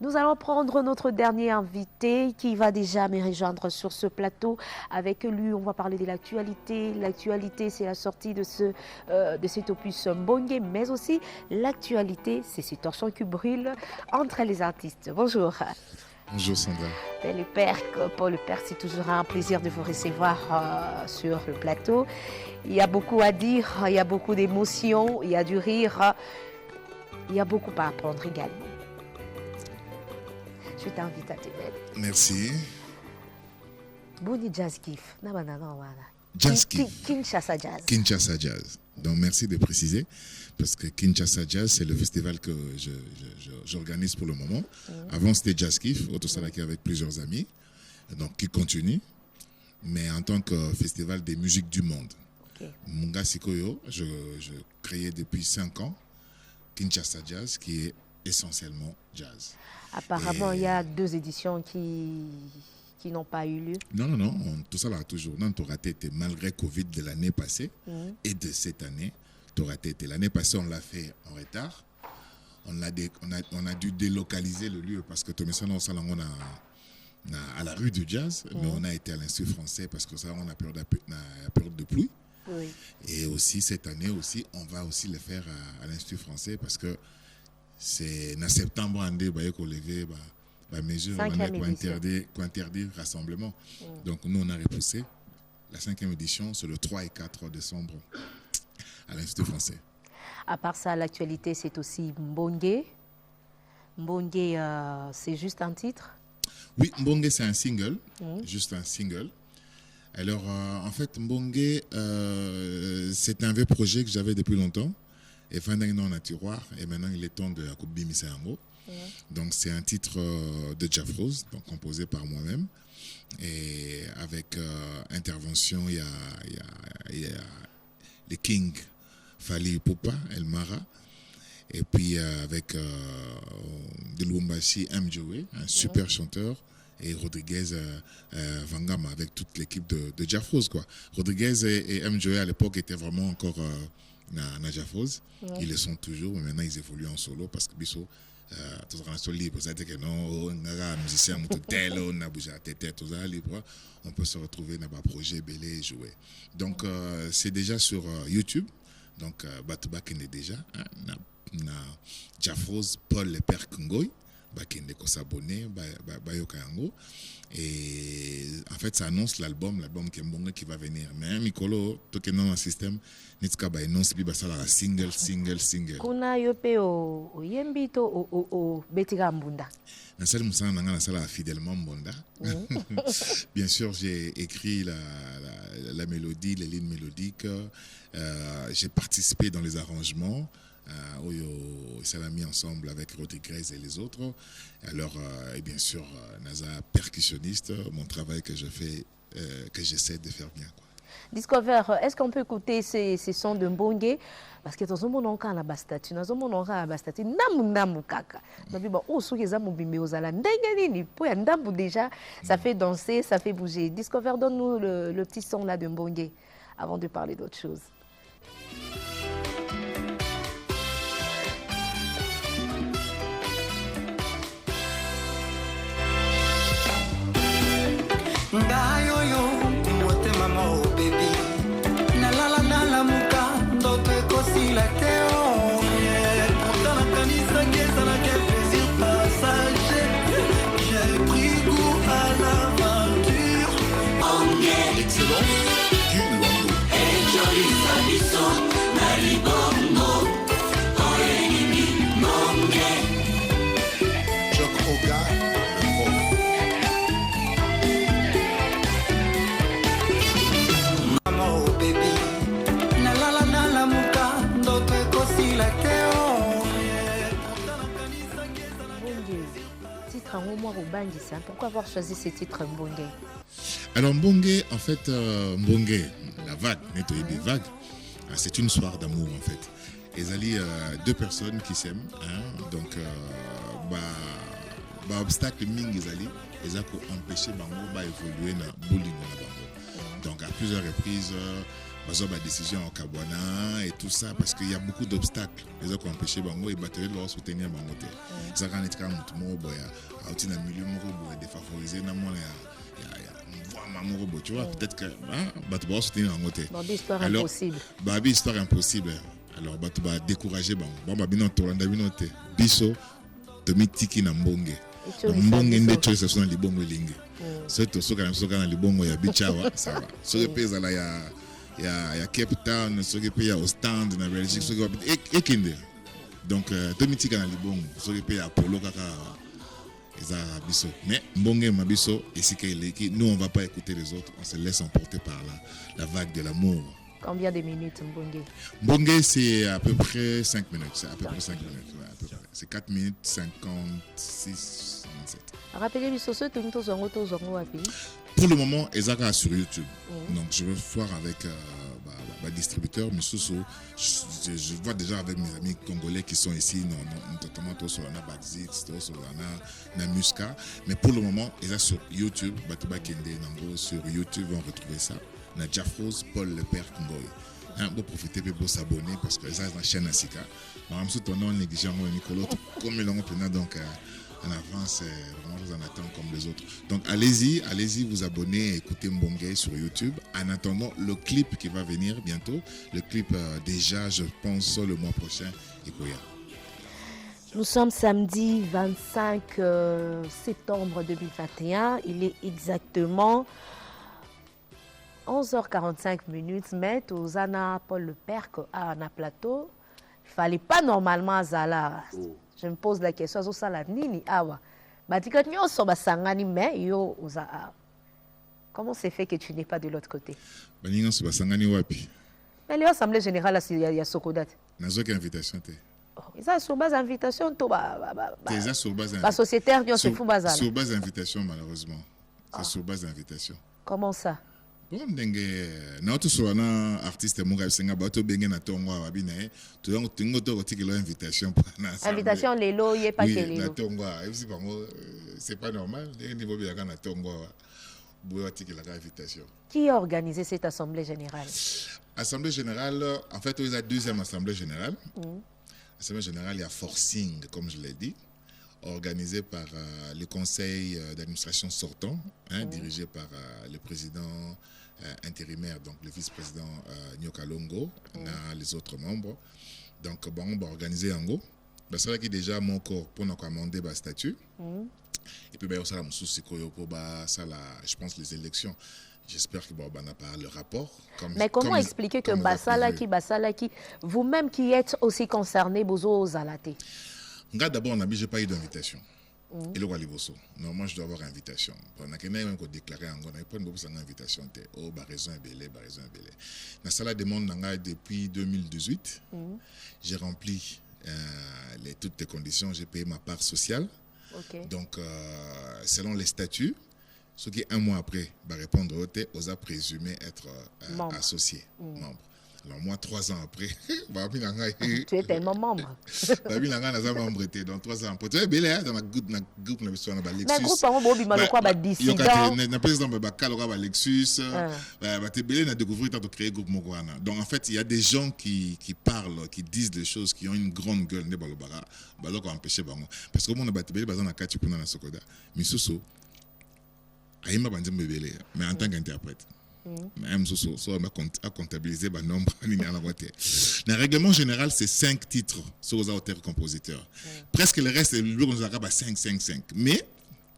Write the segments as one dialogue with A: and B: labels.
A: Nous allons prendre notre dernier invité qui va déjà me rejoindre sur ce plateau. Avec lui, on va parler de l'actualité. L'actualité, c'est la sortie de cet opus Mbongue, mais aussi l'actualité, c'est ces torchons qui brûlent entre les artistes. Bonjour.
B: Bonjour Sandra.
A: Paul Le Père, c'est toujours un plaisir de vous recevoir sur le plateau. Il y a beaucoup à dire, il y a beaucoup d'émotions, il y a du rire, il y a beaucoup à apprendre également. Je t'invite à te mettre.
B: Merci.
A: Boni Jazz Kiff.
B: Jazz Kiff.
A: Kinshasa Jazz.
B: Kinshasa Jazz. Donc merci de préciser, parce que Kinshasa Jazz, c'est le festival que j'organise pour le moment. Avant, c'était Jazz Kiff, Autosalaki avec plusieurs amis, donc qui continue, mais en tant que festival des musiques du monde. Munga Sikoyo, je créais depuis 5 ans Kinshasa Jazz, qui est essentiellement jazz.
A: Apparemment, il y a 2 éditions qui n'ont pas eu lieu.
B: Non, tout ça là toujours. Non, tu raté été malgré Covid de l'année passée et de cette année, tu raté été. L'année passée, on l'a fait en retard. On a dû délocaliser le lieu parce que Tomé Sana à la rue du jazz, mais on a été à l'Institut français parce que ça, on a période de pluie.
A: Oui.
B: Et aussi cette année aussi, on va aussi le faire à l'Institut français parce que c'est en septembre on a levé la mesure pour interdire rassemblement. Donc nous on a repoussé la 5e édition sur le 3 et 4 décembre à l'Institut français.
A: À part ça, l'actualité c'est aussi Mbongue. Mbongue, c'est juste un titre?
B: Oui, Mbongue c'est un single, juste un single. Alors, en fait, Mbongue, c'est un vieux projet que j'avais depuis longtemps. Et finalement, on a tiroir. Et maintenant, il est temps de Akubi Misayango. Donc, c'est un titre de Jafrose, donc composé par moi-même. Et avec intervention, il y a les King, Fali Poupa, El Mara. Et puis, avec de Lumbashi M. Joey, un super chanteur. Et Rodriguez Vangama avec toute l'équipe de Jafrose, quoi. Rodriguez et M. Joey à l'époque étaient vraiment encore dans Jafrose. Ils le sont toujours, mais maintenant ils évoluent en solo parce que Bisso, tout ça reste libre. C'est-à-dire que non, on musicien, on a bougé à tête, tout ça libre. On peut se retrouver dans un projet belé et jouer. Donc c'est déjà sur YouTube. Donc Batouba qui est déjà, na Jafrose, Paul Le Père Kungoy. Bakende ko s'abonner bayoka yango et en fait ça annonce l'album Kembonga qui va venir mais Mikolo to ke non système nitka ba annonce bi basala single
A: kuna yope o yembi to o betika mbunda
B: na sala musana ngana sala fidèlement mbonda. Bien sûr j'ai écrit la mélodie, les lignes mélodiques, j'ai participé dans les arrangements. Ça l'a mis ensemble avec Rodriguez et les autres. Alors, et bien sûr, Naza, percussionniste, mon travail que je fais, que j'essaie de faire bien, quoi.
A: Discover, est-ce qu'on peut écouter ces sons de Mbongue? Parce que dans un monde on a bastati, dans un monde on a bastati, namu kaka. Donc bon, oh ceux qui ont bimé aux alan, ni pour un ndambu déjà, ça fait danser, ça fait bouger. Discover, donne-nous le petit son là de Mbongue avant de parler d'autre chose.
C: Ngayoyo motema mo baby nala muka ndoto ekosila te pourtant nakanisa ngeza na quel plaisir passager j'ai pris goût à l'aventure
B: Excellent.
C: Enjoy Sabiso Maribongo Oenimi Monge
B: Jock Oga, le prof.
A: Titre en moi au bandit, pourquoi avoir choisi ce titre Mbongue?
B: Alors Mbongue, en fait, Mbongue, la vague, vague, c'est une histoire d'amour en fait. Et Zali, 2 personnes qui s'aiment, donc obstacle ming Zali, et ça pour empêcher Bango d'évoluer dans le bowling. Donc à plusieurs reprises, la décision en Kabwana et tout ça, parce qu'il y a beaucoup d'obstacles. Les gens qui ont empêché Bango et batterie de leur soutenir Bango. Ça quand on est quand même tout le monde, il y a un milieu défavorisé, il y a tu vois, peut-être que Batouba soutenir Bango.
A: Histoire impossible.
B: Histoire impossible. Alors Batouba décourager Bango. Bon, Babino Toranda Binote, Biso, Tomi Tiki Nambonge. Mbonge nde cho ça sont les bons lingue. C'est tout ce qu'on a les bons ya bichawa, ça va. Ce que pèse là il y a Cape Town, ce qui paye au stand na Belgique, ce qui est kinde. Donc Tomiti kana les bons, ce qui paye à Polo kaka eza biso. Mais mbonge mabiso et si que nous on va pas écouter les autres, on se laisse emporter par la vague de l'amour.
A: Combien de minutes Mbonge?
B: Mbonge c'est à peu près 5 minutes, c'est à peu près 5 minutes, ouais, à peu près. C'est 4 minutes 56 57.
A: Rappelez-moi ce que tu as fait.
B: Pour le moment, Ezaka sur YouTube. Donc je vais voir avec ma distributeur, mais je vois déjà avec mes amis congolais qui sont ici, notamment sur la Baxix, sur la Musca. Mais pour le moment, Ezaka sur YouTube, Batouba Kende Nango sur YouTube, on va retrouver ça. Na Jafros Paul le Père Ngoy. Pour profiter pour s'abonner parce que ça c'est la chaîne Asika. Même si ton nom négligent Nicolo comme ils l'ont pris donc en avance vraiment vous en attendez comme les autres. Donc allez-y vous abonner, écoutez Mbonge sur YouTube. En attendant le clip qui va venir bientôt, le clip déjà je pense le mois prochain Ikoya.
A: Nous sommes samedi 25 septembre 2021, il est exactement 11h45 minutes, mais aux Anna Paul le Père à un plateau, il fallait pas normalement à Zala. Je me pose la question, ça la nini awa. Batika nyo soba sangani mais yo oza. Comment c'est fait que tu n'es pas de l'autre côté?
B: Baninga soba sangani wapi?
A: Mais l'Assemblée générale il y a Sokodat.
B: Nazo ki invitation te.
A: Ils sur base invitation to
B: sur base
A: ba sociétaire nyo se fou bazala.
B: Sur base d'invitation malheureusement. C'est sur base d'invitation.
A: Comment ça?
B: Bon ndenge na to so na artiste mo ga senga ba to benge na tongo wa bi na to ngo tingo to ko tikelo invitation pour na
A: invitation lelo yé pas que lelo.
B: Na tongo si bango c'est pas normal ndenge niveau bi na tongo wa bo tikela ka invitation.
A: Qui a organisé cette assemblée générale?
B: Assemblée générale, en fait, il y a la deuxième assemblée générale. Assemblée générale, il y a forcing, comme je l'ai dit, organisé par le conseil d'administration sortant, dirigé par le président intérimaire, donc le vice-président Nyoka Longo, les autres membres. Donc, bon, on va organiser en gros. C'est vrai que déjà, mon corps, pour nous commander le statut. Et puis, ça, je pense, les élections. J'espère que on n'a pas le rapport.
A: Mais comment expliquer que Basalaki, vous-même qui êtes aussi concerné, Bozo Zalaté?
B: D'abord, je n'ai pas eu d'invitation. Et le Waliboso. Normalement, je dois avoir une invitation. On a même déclaré en Ghana, il n'y a pas une invitation. Oh, raison est belé, raison est belé. Dans la demande depuis 2018, j'ai rempli toutes les conditions, j'ai payé ma part sociale. Donc, selon les statuts, ce qui un mois après va répondre aux a présumé être associé, membre. Alors moi, 3 ans après,
A: tu es tellement membre.
B: Donc 3 ans après, tu es belé dans ma groupe, dans Lexus.
A: Mais groupe on bobi maloko ba dissident.
B: Na président ba kaloka ba Lexus, ba te belé na découvrir tant de créer groupe Mogwana. Donc en fait, il y a des gens qui parlent, qui disent des choses, qui ont une grande gueule ne balobara, baloko empêcher bango. Parce que mon ba te belé bazana na kati kuna na Sokoda. Misuso Aïma Bandim Bébélé, mais en tant qu'interprète. Même à comptabiliser le nombre. Le règlement général, c'est 5 titres sur les auteurs et compositeurs. Presque le reste, nous avons 5. Mais,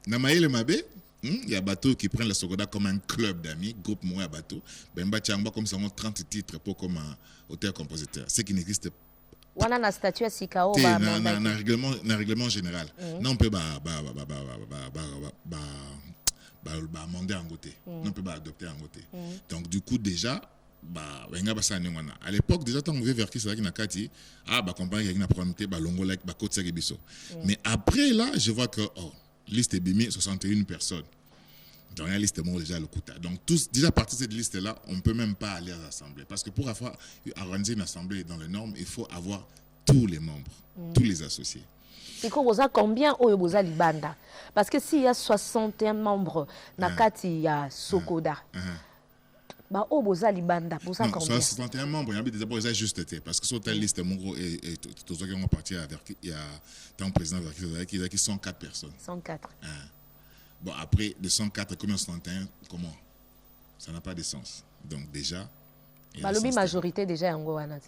B: dans le Mabé, il y a Bateau qui prend le Sokoda comme un club d'amis, groupe Moua Bateau. Ben Bachamba comme ça, 30 titres pour comme auteur-compositeur. Ce qui n'existe pas.
A: On a un statut à Sikao.
B: Dans le règlement général. Non, on peut amender en côté. On peut pas adopter en côté. Donc du coup déjà à l'époque déjà tant on veut vers qui ça qui n'a kati compagnie qui n'a promis longo like côte biso. Mais après là je vois que liste est bimé 61 personnes. Donc la liste est déjà le coup. Donc tous déjà à partir de cette liste là, on peut même pas aller à l'assemblée parce que pour organiser une assemblée dans les normes, il faut avoir tous les membres, tous les associés.
A: C'est combien au Libanda? Parce que s'il y a 61 membres, Nakati, il y a Sokoda. Bah, oh, boza libanda, boza
B: Non,
A: combien?
B: 61 membres, il y a d'abord ils ont juste été. Parce que sur ta liste, mon gros, et tous ceux qui ont parti avec, il y a tant président qui a 104 personnes.
A: 104.
B: Hein. Bon, après, de 104, combien 61, comment? Ça n'a pas de sens. Donc, déjà.
A: Bah, le majorité déjà en Goana.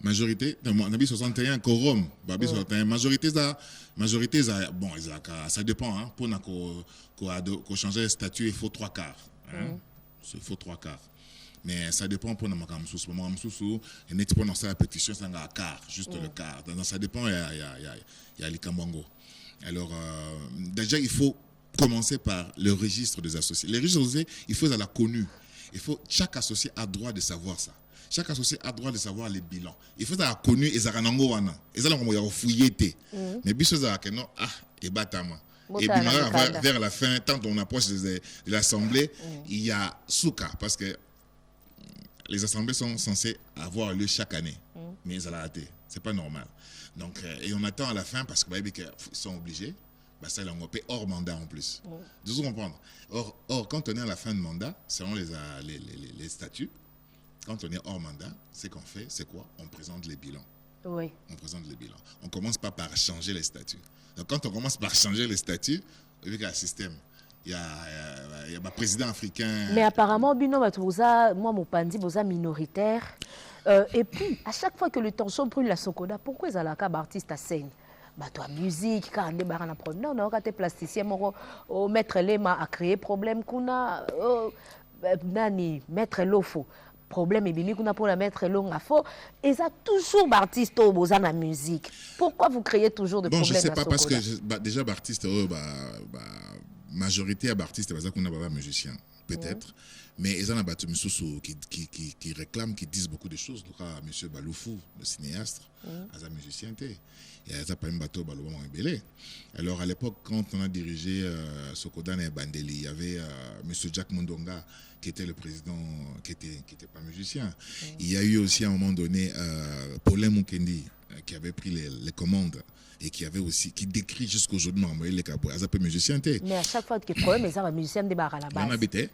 B: Majorité, on a dit 61, quorum, babi 61. Majorité, bon, ça dépend. Hein. Pour changer de statut, il faut 3/4. Hein. Il faut 3/4. Mais ça dépend pour nous. Il y a pour la pétition, c'est un quart, juste le quart. Donc, ça dépend, il y a les Kambango. Alors, déjà, il faut commencer par le registre des associés. Les registres des associés, il faut la connu. Chaque associé a droit de savoir ça. Chaque associé a droit de savoir les bilans. Il faut la connu et zaranango wana. Et ça, on va fouiller. Mais bis que non, et batama. Et puis, vers la fin, tant on approche de l'Assemblée, il y a souka. Parce que les assemblées sont censées avoir lieu chaque année. Mais ils ont raté. C'est pas normal. Donc, et on attend à la fin parce qu'ils sont obligés. Bah, ça, on paie hors mandat en plus. Vous comprendre. Or, quand on est à la fin de mandat, selon les statuts, quand on est hors mandat, ce qu'on fait, c'est quoi? On présente les bilans.
A: Oui.
B: On présente les bilans. On ne commence pas par changer les statuts. Donc, quand on commence par changer les statuts, il y a un système. Il y a un président africain.
A: Mais apparemment, moi, mon pandi, boza minoritaire. Et puis, à chaque fois que le tension brûle la Sokoda, pourquoi ils ont la carte artiste à scène? Bah, toi, musique, quand on débarque en problème. Non, quand tu es plasticien, maître Lema a créé problème qu'on a. Nani, maître Lofo. Problème et bini qu'on a pour la mettre long à faux et ça toujours artiste au beaux la musique. Pourquoi vous créez toujours de problèmes?
B: Je sais pas parce que déjà artiste majorité à artiste parce qu'on a pas musicien peut-être mais ils en a battu qui réclament qui disent beaucoup de choses donc monsieur Baloufou le cinéaste as un musicien et ça pas un bateau Balouma belé. Alors à l'époque quand on a dirigé Sokodan et Bandeli, il y avait monsieur Jack Mondonga qui était le président, qui était pas musicien. Il y a eu aussi à un moment donné Paulin Mukendi qui avait pris les commandes et qui décrit jusqu'aujourd'hui les cabouas, ça peut musicien.
A: Mais à chaque fois que problème, les musiciens débarquent à la base.
B: On habité,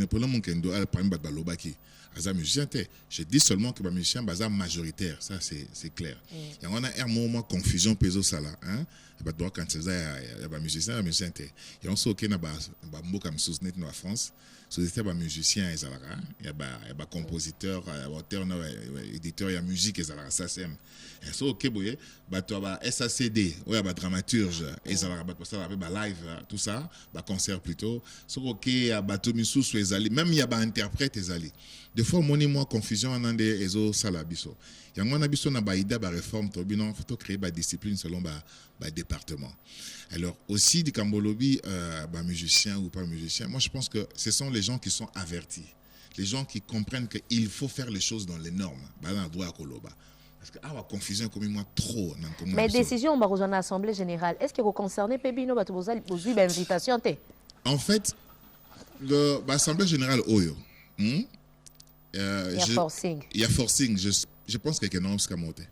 B: Paulin Mukendi a pas un balobaki. Aza musicien je dis seulement que les musiciens sont majoritaires, ça c'est clair. Et on a un moment confusion peso ça là, hein. Quand il y a des musiciens, et on sait qu'il y a des comme Sousnet dans la France, société des musiciens, il y a des compositeurs, auteurs, éditeurs, il y a musique, ça c'est. Et ça ok, il y a SACD, il y a des dramaturges, il y a des live, tout ça, des concerts plutôt. Ça ok, il y a des même il y a des interprètes. Des fois, moi, confusion en ande ezo salabiso. Il y a un abiso na baïda ba réforme il faut créer ba discipline selon ba département. Alors aussi du Cambolobi ba musicien ou pas musicien, moi je pense que ce sont les gens qui sont avertis. Les gens qui comprennent qu'il faut faire les choses dans les normes. Ba dans droit à Koloba. Parce que la confusion comme moi trop dans
A: mais décision on va rejoindre l'assemblée générale. Est-ce que vous concernez Pébino ba vous avez invitation té?
B: En fait, l'assemblée générale Oyo. Il y a
A: forcing.
B: Il y a forcing. Je pense que quelqu'un est monté.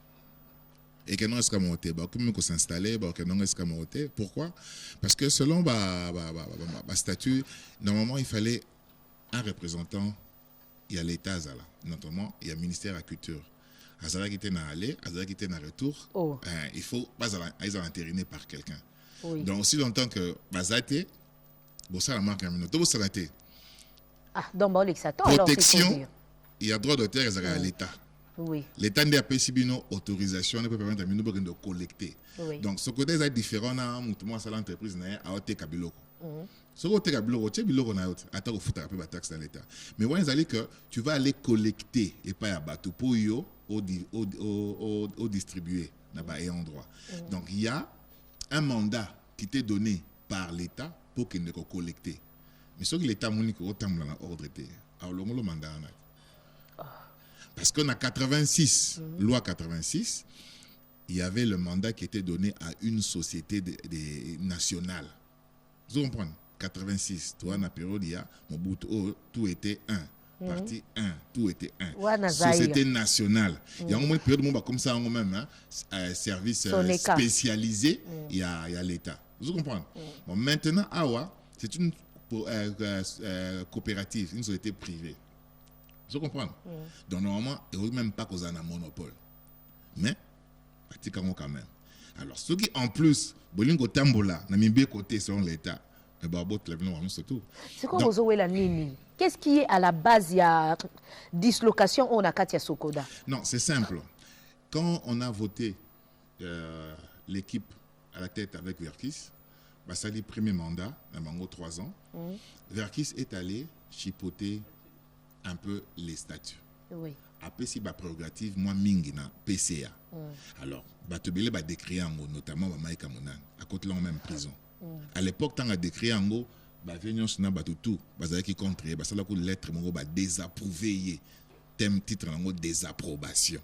B: Et quelqu'un est monté. Comme il faut s'installer, quelqu'un est monté. Pourquoi? Parce que selon le statut, normalement, il fallait un représentant. Il y a l'État, notamment, il y a le ministère de la Culture. Azara qui était dans l'aller, Azara qui était dans le retour. Oh. Il faut pas être entériné par quelqu'un. Oui. Donc, aussi longtemps que Bazate, ça la marque un minute. Tout ça la été.
A: Ah, donc,
B: protection. Il y a droit d'auteur à l'État.
A: Oui.
B: L'État n'a pas une autorisation, ne peut permettre à nous de collecter. Oui. Donc, ce côté est différent dans l'entreprise à Ote Kabiloko. Ce côté Kabiloko, tu Biloko na Ote, attends au foot à la taxe dans l'État. Mais moi, ils allaient que tu vas aller collecter et pas à bateau pour yo au distribuer là-bas et en droit. Donc, il y a un mandat qui t'est donné par l'État pour qu'il ne collecte. Mais ce que l'État m'a dit que autant dans l'ordre était. Alors, le mandat parce qu'en 86, loi 86, il y avait le mandat qui était donné à une société nationale. Vous comprenez? 86, toi, dans la période, il y a tout était un. Parti 1, tout était 1. Société nationale. Il y a une période comme ça, même, service spécialisé, il y a l'État. Vous comprenez? Bon, maintenant, Awa, c'est une coopérative, une société privée. Vous comprenez? Donc normalement, il n'y a même pas qu'on a un monopole. Mais, pratiquement quand même. Alors, ceux qui en plus, Bolingo Tambola, n'a mis bien côté selon l'État, mais surtout.
A: C'est quoi vous la nini? Qu'est-ce qui est à la base, il y a dislocation au Nakatia Sokoda?
B: Non, c'est simple. Quand on a voté l'équipe à la tête avec Verkis, bah, ça dit premier mandat, dans 3 ans, Verkis est allé chipoter un peu les statuts.
A: Oui.
B: Après, si ma prérogative, moi, Mingina, PCA. Alors, Batobele va décrire en gros, notamment Maïka Mounan, à côté de la même prison. À l'époque, quand on a décrit en gros, Venons na batutu, bazali qui contre, basala ko lettre mongo ba désapprouvé, thème titre en désapprobation.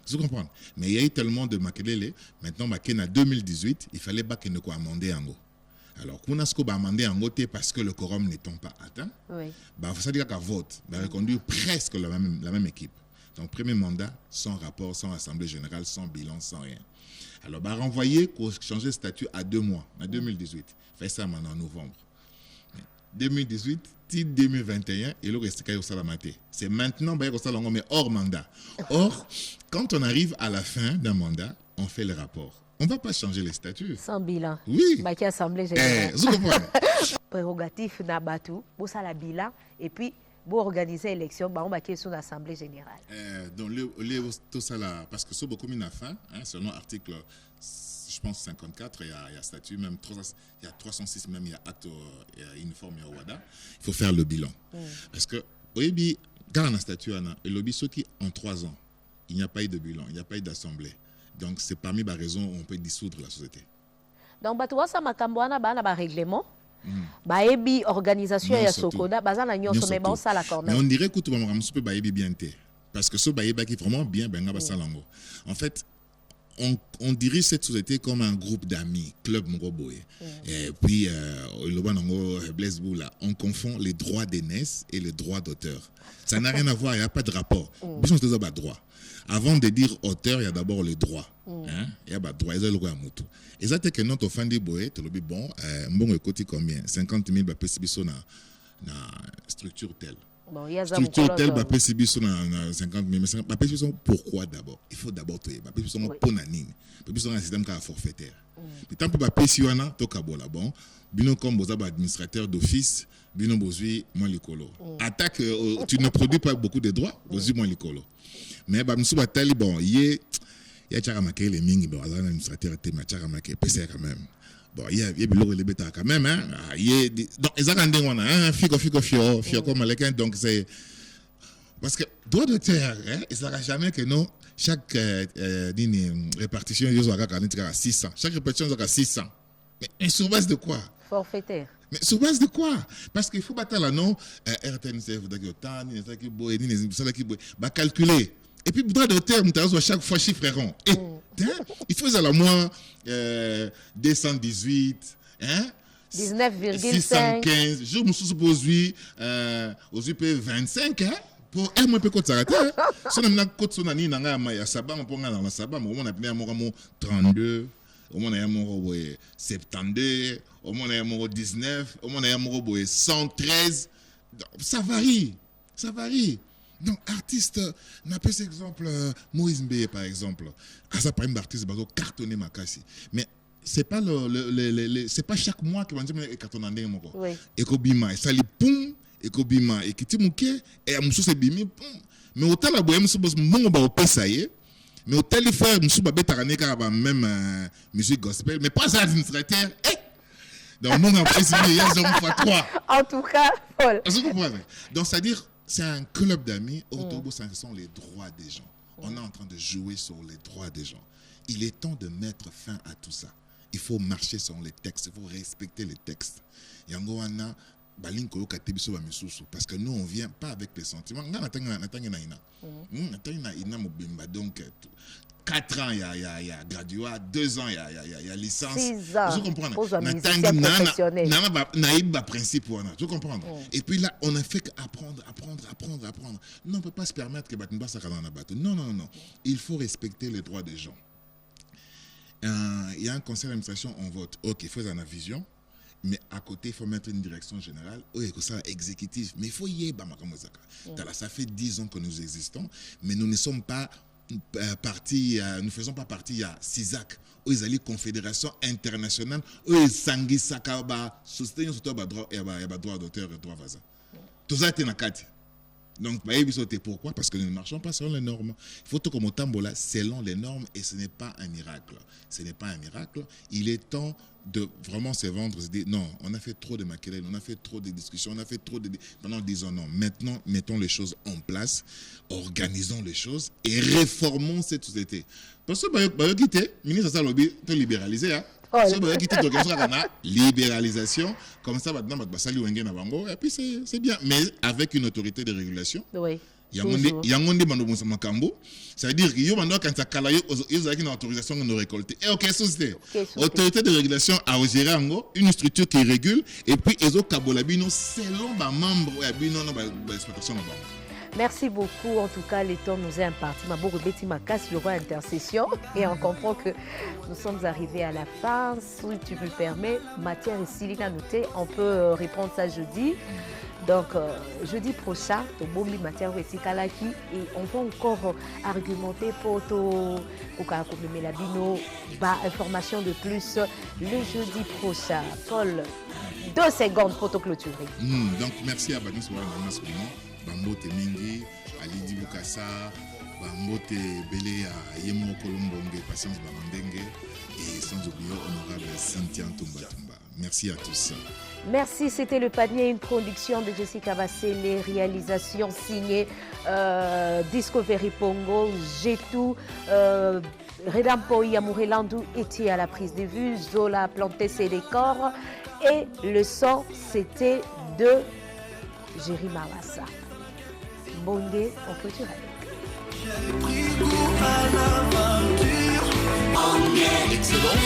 B: Vous comprenez? Mais il y a eu tellement de makelele, maintenant en 2018, il fallait pas qu'il ne soit amendé en gros. Alors, qu'on a ce qu'on va amender en gros parce que le quorum n'étant pas atteint, bah ça dire qu'à vote, bah reconduire presque la même équipe. Donc premier mandat, sans rapport, sans assemblée générale, sans bilan, sans rien. Alors, bah renvoyer pour changer de statut à 2 mois, en 2018. Fait ça maintenant en novembre. 2018, 2021, et le reste au salamate. C'est maintenant, bah, mais hors mandat. Or, quand on arrive à la fin d'un mandat, on fait le rapport. On ne va pas changer les statuts.
A: Sans bilan.
B: Oui.
A: Bah, qui assemblée générale.
B: Vous comprenez?
A: Prérogatif Nabatu, pour ça la bilan, et puis pour organiser l'élection, bah, on va sur l'Assemblée générale.
B: Donc, tout ça là, parce que c'est beaucoup mis à fin, selon l'article, je pense 54, il y a statut, même il y a 306, même il y a acte uniforme, il y a WADA. Il faut faire le bilan. Parce que, oui, quand on a un statut, et le ceux qui, en 3 ans, il n'y a pas eu de bilan, il n'y a pas eu d'assemblée. Donc, c'est parmi les raisons où on peut dissoudre la société.
A: Donc, ça m'a un règlement. Baebi organisation ya Sokoda bazana nyonso mais bon ça la corner.
B: Mais on dirait que tout le monde peut baebi bien té parce que ce baebi qui vraiment bien benga basalango. En fait, on dirige cette société comme un groupe d'amis, club Moroboé. Et puis Blaise Boula, on confond les droits d'aînesse et les droits d'auteur. Ça n'a rien à voir, il n'y a pas de rapport. Ils ont pas droit. Avant de dire auteur, il y a d'abord le droit. Il y a le droit, il y a le droit à moto. Et ça, c'est que notre fin de boé, tu le bon, bon, écoute combien 50 000 bah PCB na structure telle.
A: Bon, il y a
B: structure telle bah PCB na 50 000. Mais bah PCB pourquoi d'abord? Il faut d'abord tuer. Bah PCB pour nanine. PCB un système qui est forfaitaire. Puis tant que bah PCB na to kabola bon. Bino comme vous avez administrateur d'office, bino bozui moins l'écolo. Attaque, tu ne produis pas beaucoup de droits, bozui moins l'écolo. Mais bah monsieur Batali bon, il y a tcharamake les mingi bon, administrateur était ma tcharamake PC quand même. Bon, il y a bilo les bêta quand même hein. Donc ils ont dit on a fico comme quelqu'un donc c'est parce que droit d'auteur hein, il sera jamais que non chaque répartition ils ont à 600. Chaque répartition à 600. Mais sur base de quoi?
A: Forfaitaire.
B: Mais sur base de quoi? Parce qu'il faut battre là, non? RTNCF, bah calculer. Et puis, droit d'auteur, à chaque fois chiffreront. Et il faut à la moins 218, hein?
A: 19,5.
B: 615. Je me suppose, aux UP 25, hein? Pour un mois, peut s'arrêter. Si on a un code son année, on a un sabbat, on a un sabbat, on a un 32. Au moins, il y a un 72, au moins, il y a un 19, au moins, il y a un 113. Ça varie. Ça varie. Donc, artiste, on a pas cet exemple, Moïse Mbeye, par exemple. Ça, par exemple, d'artiste, il va cartonner ma casse. Mais c'est pas c'est pas chaque mois que va dire cartonner mon corps. Et Kobima, ça les poum, et Kobima, et Kitimouké, et à Moussou, c'est bimi, poum. Mais autant la bohème, c'est bon, on va ça y est. Mais au téléphone, je suis pas même musique gospel, mais pas ça administrateur. Donc, nous, on a précisé, il y a 0x3.
A: En tout cas, Paul.
B: Donc, c'est-à-dire, c'est un club d'amis. Autobo, ce sont les droits des gens. On est en train de jouer sur les droits des gens. Il est temps de mettre fin à tout ça. Il faut marcher sur les textes, il faut respecter les textes. Yangoana, parce que nous, on ne vient pas avec les sentiments. Donc, 4 ans, il y a graduat, 2 ans, il y a licence.
A: 6 ans.
B: Vous comprenez? Principe. Tu comprends? Et puis là, on a fait qu'apprendre. Non, on ne peut pas se permettre que non. Il faut respecter les droits des gens. Il y a un conseil d'administration, on vote. Ok, il faut une vision. Mais à côté, il faut mettre une direction générale. Oui, ça exécutif. Mais il faut y aller. Ça fait 10 ans que nous existons, mais nous ne sommes pas partis, nous ne faisons pas partie à CISAC, où ils allaient confédération internationale, où ils sanguis sakaba, soutien sur le droit d'auteur et droit voisin. Tout ça est dans le donc, pourquoi? Parce que nous ne marchons pas selon les normes. Il faut tout comme au Tambola, selon les normes, et ce n'est pas un miracle. Ce n'est pas un miracle. Il est temps de vraiment se vendre, se dire non, on a fait trop de maquillage, on a fait trop de discussions, on a fait trop de... Maintenant, disons non. Maintenant, mettons les choses en place, organisons les choses et réformons cette société. Parce que, le ministre de lobby, tu libéralisé, hein? Libéralisation, comme ça maintenant, et puis c'est bien, mais avec une autorité de régulation.
A: Oui.
B: Ça veut dire qu'il y a une autorisation de récolter. Et ok, société. Autorité de régulation a géré une structure qui régule et puis ils ont kabolabino selon les membres de l'exploitation.
A: Merci beaucoup. En tout cas, le temps nous est imparti. Ma beaucoup bêtis ma casse le roi intercession et on comprend que nous sommes arrivés à la fin. Si tu me permets, matière et Céline a noté, on peut répondre ça jeudi. Donc, jeudi prochain, au Bombi matière et Kalaki, et on peut encore argumenter pour la bino, information de plus le jeudi prochain. Paul, 2 secondes pour te clôturer.
B: Donc, merci à Banis Bambote Mingi, Alidi Bukasa, Bambote Bele à Yemo Kolombonge, Patience Bamandenge et sans oublier honorable Cynthia Tumba Tumba. Merci à tous.
A: Merci, c'était Le Panier, une production de Jessica Bassele, réalisation signée Discovery Pongo, Jetou, Redampo Yamurelandu était à la prise de vue, Zola a planté ses décors et le son c'était de Jerry Mawassa. Bongé, on clôture avec.
C: J'ai pris goût à l'aventure. Excellent.